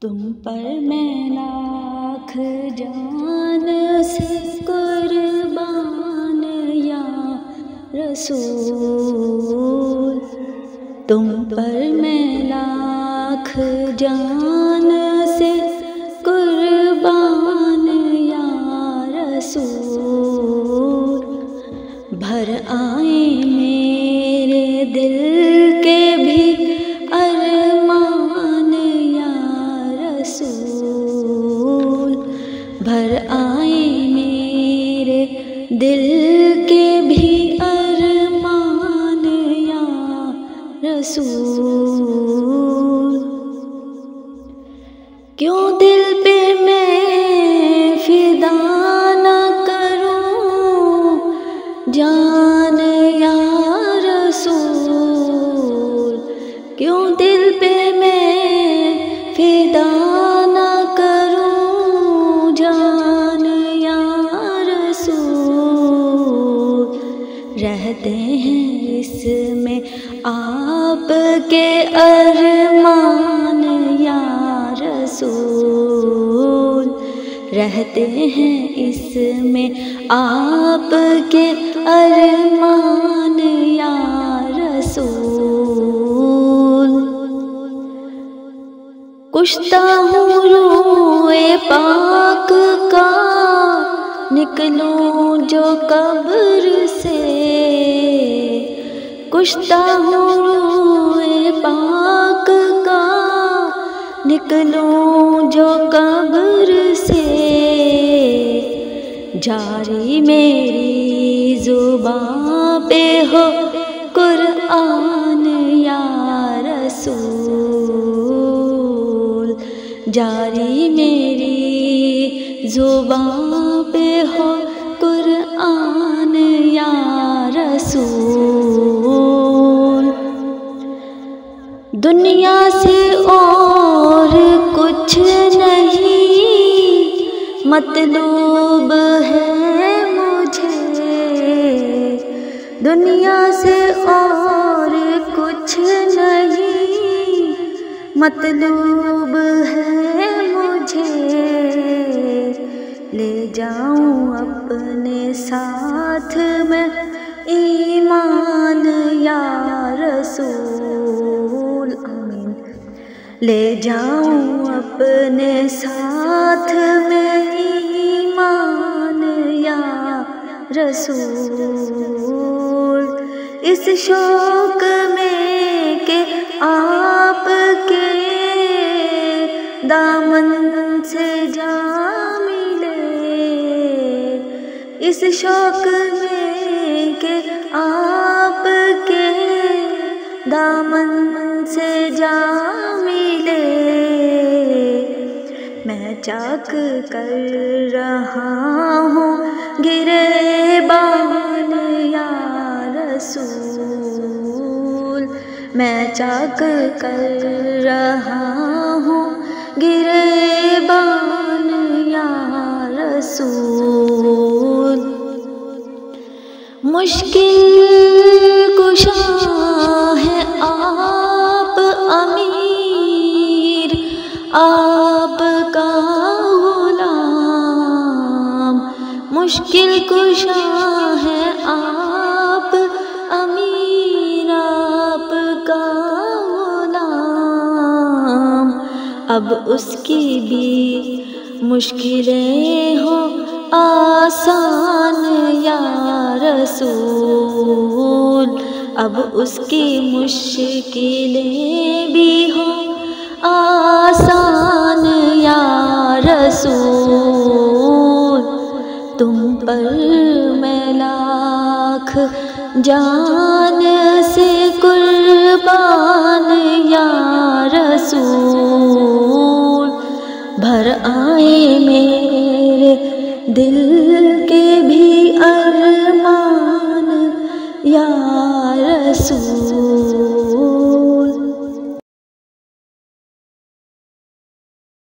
تم پر میں لاکھ جان سے قربان یا رسول، تم پر میں لاکھ جان سے قربان یا رسول، بھر آئیں میرے دل کے بھی ارمان یا رسول، بھر آئیں میرے دل کے بھی ارمان یا رسول، کیوں دل پہ میں فدا نہ کروں جان یا رسول، کیوں دل پہ میں فدا نہ کروں جان یا رسول، رہتے ہیں اس میں آپ کے ارمان یا رسول، رہتے ہیں اس میں آپ کے ارمان یا رسول، کشتا ہوں روئے پاک کا نکلوں جو قبر سے، کشتا ہوں روئے پاک کا نکلوں جو قبر سے، جاری میری زباں پہ ہو قرآن یا رسول، جاری میری زباں پہ ہو قرآن یا رسول، دنیا سے اور کچھ نہیں مطلوب ہے مجھے، دنیا سے اور کچھ نہیں مطلوب ہے مجھے، لے جاؤں اپنے ساتھ میں ایمان یا رسول، آمین، لے جاؤں اپنے ساتھ میں ایمان یا رسول، اس شوق میں کہ آپ کے دامن سے جا ملے، اس شوق میں کہ آپ کے دامن سے جا ملے، میں چاک کر رہا ہوں گریبان یا رسول، میں چاک کر رہا ہوں گریبان یا رسول، مشکل کشا ہے آپ امیر، آپ کا غلام، مشکل کشا ہے آپ امیر، آپ کا غلام، اب اس کی بھی مشکلیں ہوں آسان یا رسول، اب اس کی مشکلیں بھی ہوں آسان یا رسول، تم پر میں لاکھ جان سے قربان یا رسول، بھر آئے میرے دل کے بھی ارمان یا رسول۔